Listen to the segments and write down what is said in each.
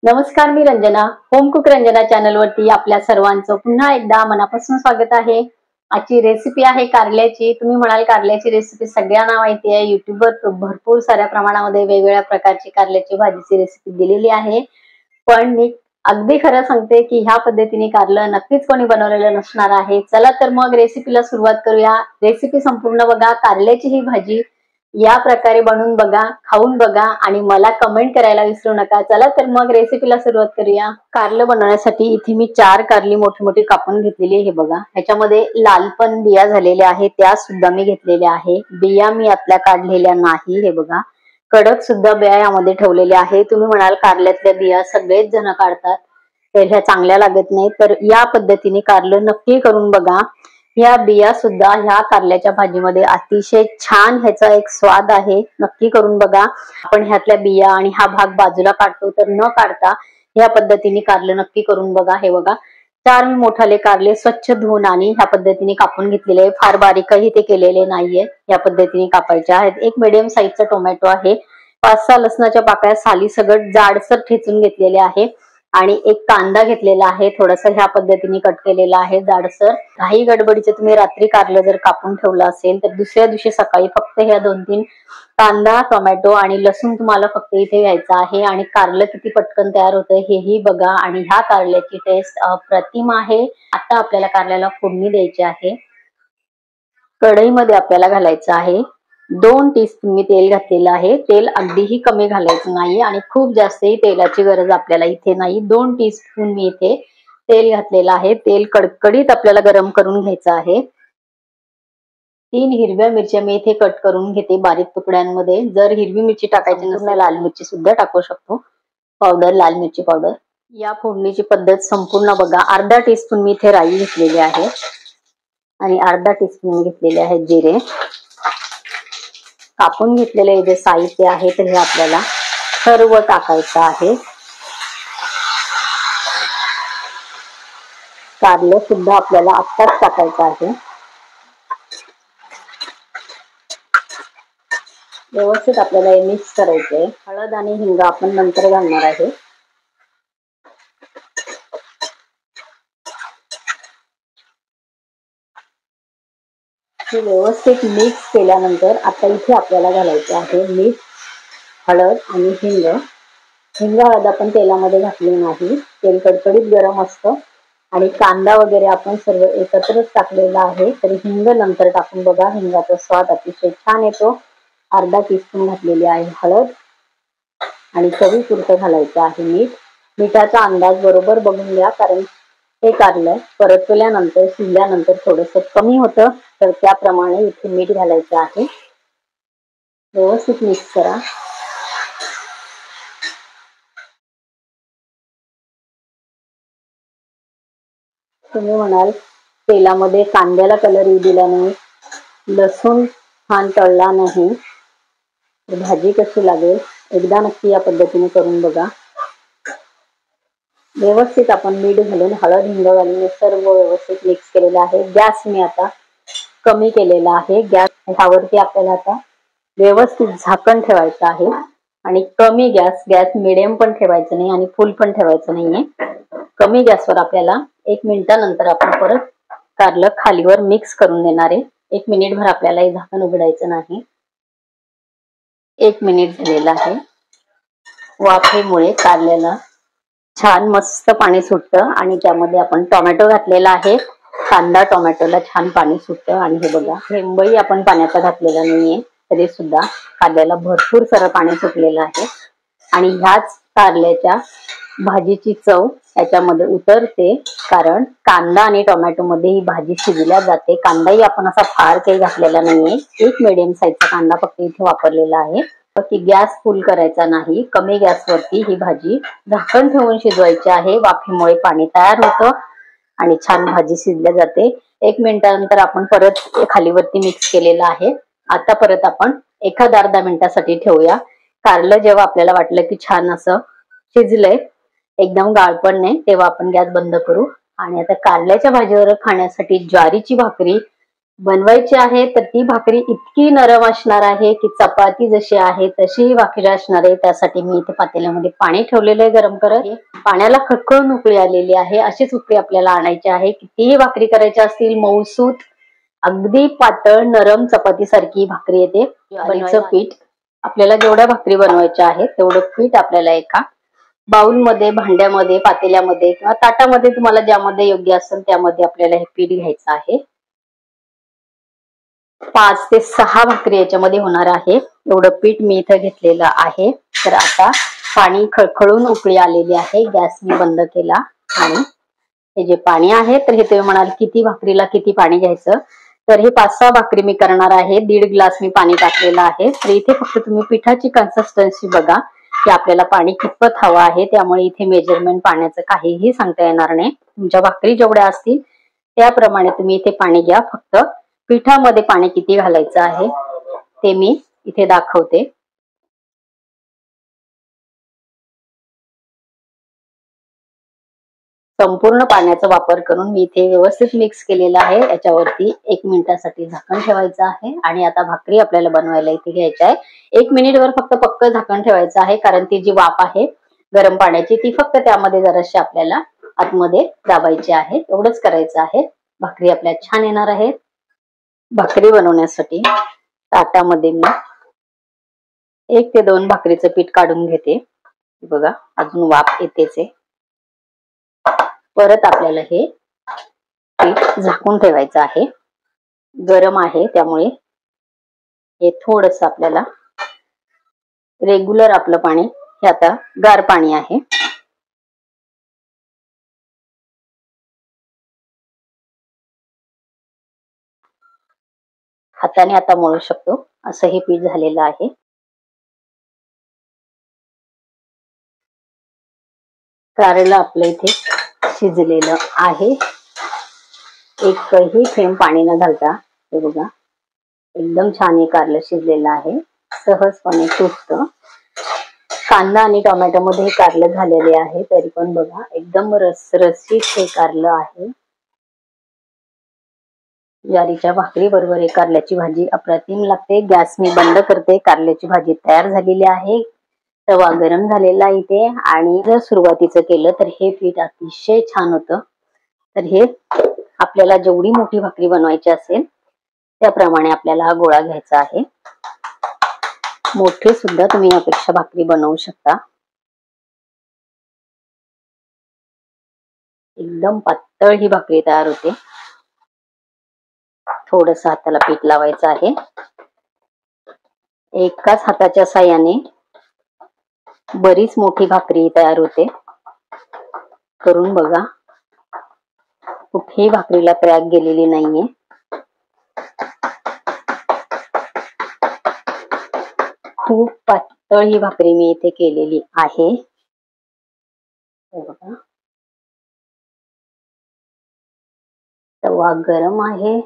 नमस्कार, मी Ranjana. Home cook Ranjana channel वरती आपल्या सर्वांचं पुन्हा एकदा मनापासून स्वागत आहे. आजची रेसिपी आहे कारल्याची. तुम्ही म्हणाल कारल्याची रेसिपी सगळ्यांना माहिती आहे. युट्यूबवर भरपूर साऱ्या प्रमाणामध्ये वेगवेगळ्या प्रकारची कारल्याची भाजीची रेसिपी दिलेली आहे. पण मी अगदी खरं सांगते की ह्या पद्धतीने कारलं नक्कीच कोणी बनवलेलं नसणार आहे. चला तर मग रेसिपीला सुरुवात करूया. रेसिपी संपूर्ण बघा. कारल्याची ही भाजी या प्रकारे बनवून बघा, खाऊन बघा आणि मला कमेंट करायला विसरू नका. चला तर मग रेसिपीला सुरुवात करूया. कारलं बनवण्यासाठी इथे मी 4 कारली मोठी मोठी कापून घेतलेली आहे. हे बघा, ह्याच्यामध्ये लाल पण बिया झालेल्या आहेत, त्या सुद्धा मी घेतलेल्या आहे. बिया मी यातल्या काढलेल्या नाही. हे बघा, कडक सुद्धा बिया यामध्ये ठेवलेल्या आहे. तुम्ही म्हणाल कारल्यातल्या बिया सगळेच जण काढतात, तर ह्या चांगल्या लागत नाही. तर या पद्धतीने कारलं नक्की करून बघा. या बिया सुद्धा ह्या कारल्याच्या भाजीमध्ये अतिशय छान ह्याचा एक स्वाद आहे. नक्की करून बघा. आपण ह्यातल्या बिया आणि हा भाग बाजूला काढतो, तर न काढता या पद्धतीने कारलं नक्की करून बघा. हे बघा, 4 मोठाले कारले स्वच्छ धुवून आणि ह्या पद्धतीने कापून घेतलेले आहे. फार बारीकही ते केलेले नाहीये. या पद्धतीने कापायचे आहेत. एक मिडियम साईजचा टोमॅटो आहे. 5-6 लसणाच्या पाकळ्या साली सगळं जाडसर ठेचून घेतलेले आहे. आणि एक कांदा घेतलेला आहे, थोडासा ह्या पद्धतीने कट केलेला आहे जाडसर. काही गडबडीचे तुम्ही रात्री कारलं जर कापून ठेवलं असेल तर दुसऱ्या दिवशी सकाळी फक्त ह्या 2-3 कांदा, टोमॅटो आणि लसूण तुम्हाला फक्त इथे घ्यायचं आहे. आणि कारलं किती पटकन तयार होतं हेही बघा. आणि ह्या कारल्याची टेस्ट अप्रतिम आहे. आता आपल्याला कारल्याला फोडणी द्यायची आहे. कढईमध्ये आपल्याला घालायचं आहे 2 टीस्पून मी तेल घातलेलं आहे. तेल अगदीही कमी घालायचं नाही आणि खूप जास्तही तेलाची गरज आपल्याला इथे नाही. 2 टीस्पून मी इथे तेल घातलेलं आहे. तेल कडकडीत आपल्याला गरम करून घ्यायचं आहे. 3 हिरव्या मिरच्या मी इथे कट करून घेते बारीक तुकड्यांमध्ये. जर हिरवी मिरची टाकायची नसेल, लाल मिरची सुद्धा टाकू शकतो पावडर, लाल मिरची पावडर. या फोडणीची पद्धत संपूर्ण बघा. अर्धा टीस्पून मी इथे राई घेतलेली आहे आणि अर्धा टीस्पून घेतलेले आहे जिरे. कापून घेतलेले जे साहित्य आहे तर हे आपल्याला सर्व टाकायचं आहे. कारलं सुद्धा आपल्याला आत्ताच टाकायचं आहे. व्यवस्थित आपल्याला हे मिक्स करायचंय. हळद आणि हिंग आपण नंतर घालणार आहे. हे व्यवस्थित मिक्स केल्यानंतर आता इथे आपल्याला घालायचे आहे मीठ, हळद आणि हिंग. हिंग हळद आपण तेलामध्ये घातली नाही. तेल कडकडीत गरम असतं आणि कांदा वगैरे आपण सर्व एकत्रच टाकलेला आहे. तरी हिंग नंतर टाकून बघा, हिंगाचा स्वाद अतिशय छान येतो. अर्धा टीस्पून घातलेली आहे हळद आणि चवीपुरतं घालायचं आहे मीठ. मिठाचा अंदाज बरोबर बघून घ्या, कारण हे कारलं परतल्यानंतर शिजल्यानंतर थोडंसं कमी होतं, तर त्याप्रमाणे इथे मीठ घालायचं आहे. व्यवस्थित मिक्स करा. तुम्ही म्हणाल तेलामध्ये कांद्याला कलर येऊ दिला नाही, लसूण छान तळला नाही, भाजी कशी लागेल. एकदा नक्की या पद्धतीने करून बघा. व्यवस्थित आपण मीठ घालून, हळद, हिंग घालून सर्व व्यवस्थित मिक्स केलेलं आहे. गॅस मी आता कमी केलेला आहे. गॅस ह्यावरती आपल्याला आता व्यवस्थित झाकण ठेवायचं आहे आणि कमी गॅस मिडियम पण ठेवायचं नाही आणि फुल पण ठेवायचं नाहीये. कमी गॅसवर आपल्याला 1 मिनिटानंतर आपण परत कारलं खालीवर मिक्स करून देणार आहे. 1 मिनिटभर आपल्याला हे झाकण उघडायचं नाही. 1 मिनिट झालेला आहे. वाफेमुळे कारल्याला छान मस्त पाणी सुटतं आणि त्यामध्ये आपण टोमॅटो घातलेला आहे. कांदा टोमॅटोला छान पाणी सुटतं. आणि हे बघा, थेंबही आपण पाण्याचा घातलेला नाहीये, तरी सुद्धा कारल्याला भरपूर सारं पाणी सुटलेलं आहे. आणि ह्याच कारल्याच्या भाजीची चव याच्यामध्ये उतरते, कारण कांदा आणि टोमॅटो मध्ये ही भाजी शिजल्या जाते. कांदाही आपण असा फार काही घातलेला नाहीये. एक मिडियम साईजचा कांदा फक्त इथे वापरलेला आहे. की गॅस फुल करायचा नाही, कमी गॅसवरती ही भाजी झाकण ठेवून शिजवायची आहे. वाफेमुळे पाणी तयार होतं आणि छान भाजी शिजल्या जाते. 1 मिनिटानंतर आपण परत खालीवरती मिक्स केलेलं आहे. आता परत आपण एखाद अर्धा मिनिटासाठी ठेवूया. कारलं जेव्हा आपल्याला वाटलं की छान असं शिजलंय, एकदम गाळपण नाही, तेव्हा आपण गॅस बंद करू. आणि आता कारल्याच्या भाजीवर खाण्यासाठी ज्वारीची भाकरी बनवायची आहे तर ती भाकरी इतकी नरम असणार आहे की चपाती जशी आहे तशी ही भाकरी असणार आहे। त्यासाठी मी इथे पातेल्यामध्ये पाणी ठेवलेलं आहे गरम करत। पाण्याला खळखळून उकळी आलेली आहे। अशीच उकळी आपल्याला आणायची आहे। कितीही भाकरी करायची असतील मऊसूत अगदी पातळ नरम चपाती सारखी भाकरी येते। ज्वारीचं पीठ आपल्याला जेवढ्या भाकरी बनवायच्या आहेत तेवढं पीठ आपल्याला एका बाउलमध्ये, भांड्यामध्ये, पातेल्यामध्ये किंवा ताटामध्ये तुम्हाला ज्यामध्ये योग्य असेल त्यामध्ये आपल्याला हे पीठ घ्यायचं आहे। 5 ते 6 भाकरी याच्यामध्ये होणार आहे एवढं पीठ मी इथे घेतलेलं आहे। तर आता पाणी खळखळून उकळी आलेली आहे। गॅस मी बंद केला आणि हे जे पाणी आहे तर हे तुम्ही म्हणाल किती भाकरीला किती पाणी घ्यायचं, तर हे 5-6 भाकरी मी करणार आहे। 1.5 ग्लास मी पाणी टाकलेलं आहे। तर इथे फक्त तुम्ही पिठाची कन्सिस्टन्सी बघा की आपल्याला पाणी कितपत हवं आहे, त्यामुळे इथे मेजरमेंट पाण्याचं काहीही सांगता येणार नाही। तुमच्या भाकरी जेवढ्या असतील त्याप्रमाणे तुम्ही इथे पाणी घ्या। फक्त पिठामध्ये पाणी किती घालायचं आहे ते मी इथे दाखवते। संपूर्ण पाण्याचा वापर करून मी इथे व्यवस्थित मिक्स केलेला आहे। याच्यावरती 1 मिनिटासाठी झाकण ठेवायचं आहे आणि आता भाकरी आपल्याला बनवायला इथे घ्यायची आहे। 1 मिनिटवर फक्त पक्क झाकण ठेवायचं आहे, कारण ती जी वाफ आहे गरम पाण्याची ती फक्त त्यामध्ये जराशी आपल्याला आतमध्ये दाबायची आहे। एवढंच करायचं आहे। भाकरी आपल्या छान येणार आहेत। भाकरी बनवण्यासाठी ताटामध्ये मी 1 ते 2 भाकरीचं पीठ काढून घेते। बघा अजून वाफ येतेच आहे। परत आपल्याला हे पीठ झाकून ठेवायचं आहे। गरम आहे त्यामुळे हे थोडंसं आपल्याला रेग्युलर आपलं पाणी, हे आता गार पाणी आहे। हाताने आता मळू शकतो असं हे पीठ झालेलं आहे। कारलं आपलं इथे शिजलेलं आहे। एकही थेंब पाणी न घालता हे बघा एकदम छान हे कारलं शिजलेलं आहे। सहजपणे तुटतं। कांदा आणि टोमॅटो मध्ये हे कारलं झालेले आहे, तरी पण बघा एकदम रसरशीत हे कारलं आहे। ज्वारीच्या भाकरी बरोबर एक कारल्याची भाजी अप्रतिम लागते। गॅस मी बंद करते। कारल्याची भाजी तयार झालेली आहे। तवा गरम झालेला इथे, आणि जर सुरुवातीचं केलं तर हे पीठ अतिशय छान होतं। तर हे आपल्याला जेवढी मोठी भाकरी बनवायची असेल त्याप्रमाणे आपल्याला हा गोळा घ्यायचा आहे। मोठे सुद्धा तुम्ही यापेक्षा भाकरी बनवू शकता। एकदम पातळ ही भाकरी तयार होते। थोडस हाताला पीठ लावायचं आहे। एकाच हाताच्या साहाय्याने बरीच मोठी भाकरी तयार होते। करून बघा, कुठेही भाकरीला क्रॅक गेलेली नाहीये। खूप पातळ ही भाकरी मी इथे केलेली आहे। बघा तवा गरम आहे।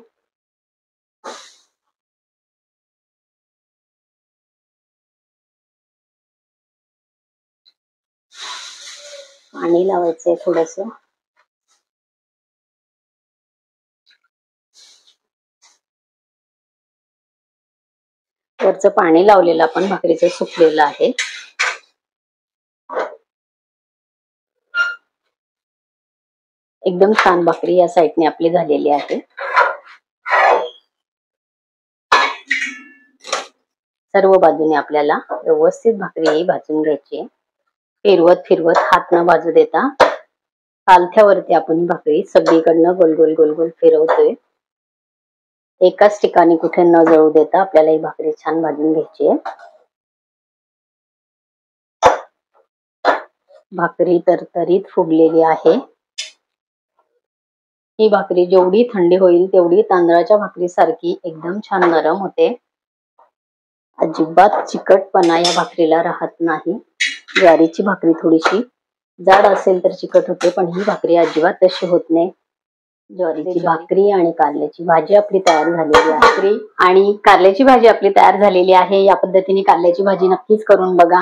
पाणी लावायचंय थोडस। वरचं पाणी लावलेलं आपण भाकरीचं सुकलेलं आहे। एकदम छान भाकरी या साईडने आपली झालेली आहे। सर्व बाजूने आपल्याला व्यवस्थित भाकरी भाजून घ्यायची। फिरवत फिरवत हात न भाजू देता पालथ्यावरती आपण भाकरी सगळीकडनं गोल गोल गोल गोल फिरवतोय। एकाच ठिकाणी कुठे न जळू देता आपल्याला ही भाकरी छान भाजून घ्यायची आहे। भाकरी तरतरीत फुगलेली आहे। ही भाकरी जेवढी थंडी होईल तेवढी तांदळाच्या भाकरी सारखी एकदम छान नरम होते। अजिबात चिकटपणा या भाकरीला राहत नाही। ज्वारीची भाकरी थोडीशी जाड असेल तर चिकट होते, पण ही भाकरी अजिबात तशी होत नाही। ज्वारीची भाकरी आणि कारल्याची भाजी आपली तयार झालेली आहे। भाकरी आणि कारल्याची भाजी आपली तयार झालेली आहे। या पद्धतीने कारल्याची भाजी नक्कीच करून बघा।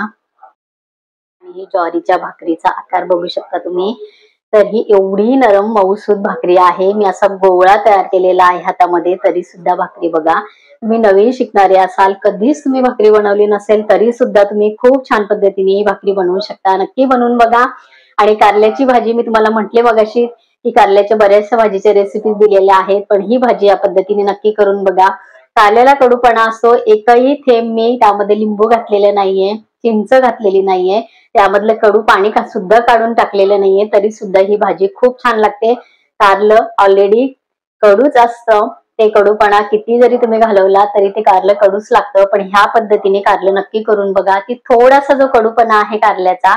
आणि ज्वारीच्या भाकरीचा आकार बघू शकता तुम्ही तर ही एवढी नरम मऊसूद भाकरी आहे. मी असा गोळा तयार केलेला आहे हातामध्ये, तरी सुद्धा भाकरी बघा. तुम्ही नवीन शिकणारे असाल, कधीच तुम्ही भाकरी बनवली नसेल, तरी सुद्धा तुम्ही खूप छान पद्धतीने ही भाकरी बनवू शकता. नक्की बनवून बघा. आणि कारल्याची भाजी मी तुम्हाला म्हटले मगाशी की कारल्याच्या बऱ्याचशा भाजीच्या रेसिपीज दिलेल्या आहेत, पण ही भाजी या पद्धतीने नक्की करून बघा. कारल्याला कडूपणा असतो, एकही थेंब मी त्यामध्ये लिंबू घातलेलं नाहीये, चिंच घातलेली नाहीये, त्यामधलं कडू पाणी सुद्धा काढून टाकलेलं नाहीये, तरी सुद्धा ही भाजी खूप छान लागते. कारलं ऑलरेडी कडूच असतं, ते कडूपणा किती जरी तुम्ही घालवला तरी ते कारलं कडूच लागतं. पण ह्या पद्धतीने कारलं नक्की करून बघा, की थोडासा जो कडूपणा आहे कारल्याचा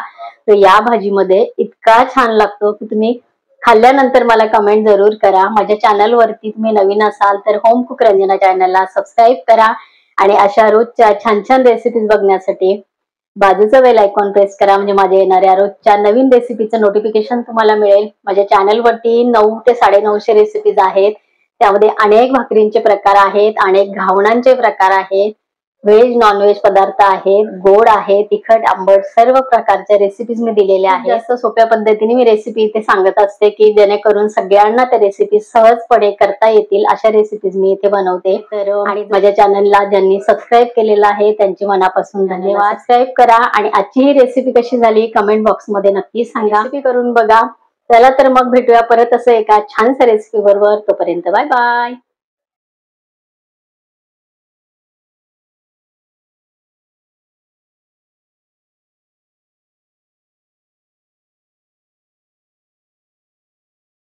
तो या भाजीमध्ये इतका छान लागतो की तुम्ही खाल्ल्यानंतर मला कमेंट जरूर करा. माझ्या चॅनलवरती तुम्ही नवीन असाल तर होम कुक रंजना चॅनलला सबस्क्राईब करा आणि अशा रोजच्या छान छान रेसिपीज बघण्यासाठी बाजूचा बेल आयकॉन प्रेस करा, म्हणजे माझ्या येणाऱ्या रोजच्या नवीन रेसिपीचं नोटिफिकेशन तुम्हाला मिळेल. माझ्या चॅनलवरती 900 ते 950 रेसिपीज आहेत. त्यामध्ये अनेक भाकरींचे प्रकार आहेत, अनेक घावणांचे प्रकार आहेत, व्हेज नॉनव्हेज पदार्थ आहेत, गोड आहे, तिखट आंबट सर्व प्रकारच्या रेसिपीज मी दिलेल्या आहेत. जास्त सोप्या पद्धतीने मी रेसिपी इथे सांगत असते की जेणेकरून सगळ्यांना त्या रेसिपी सहजपणे करता येतील अशा रेसिपीज मी इथे बनवते. तर आणि माझ्या चॅनलला ज्यांनी सबस्क्राईब केलेलं आहे त्यांचे मनापासून धन्यवाद. सबस्क्राईब करा आणि आजची ही रेसिपी कशी झाली कमेंट बॉक्स मध्ये नक्की सांगा. रेसिपी करून बघा. चला तर मग भेटूया परत असं एका छानशा रेसिपी बरोबर. तोपर्यंत बाय बाय.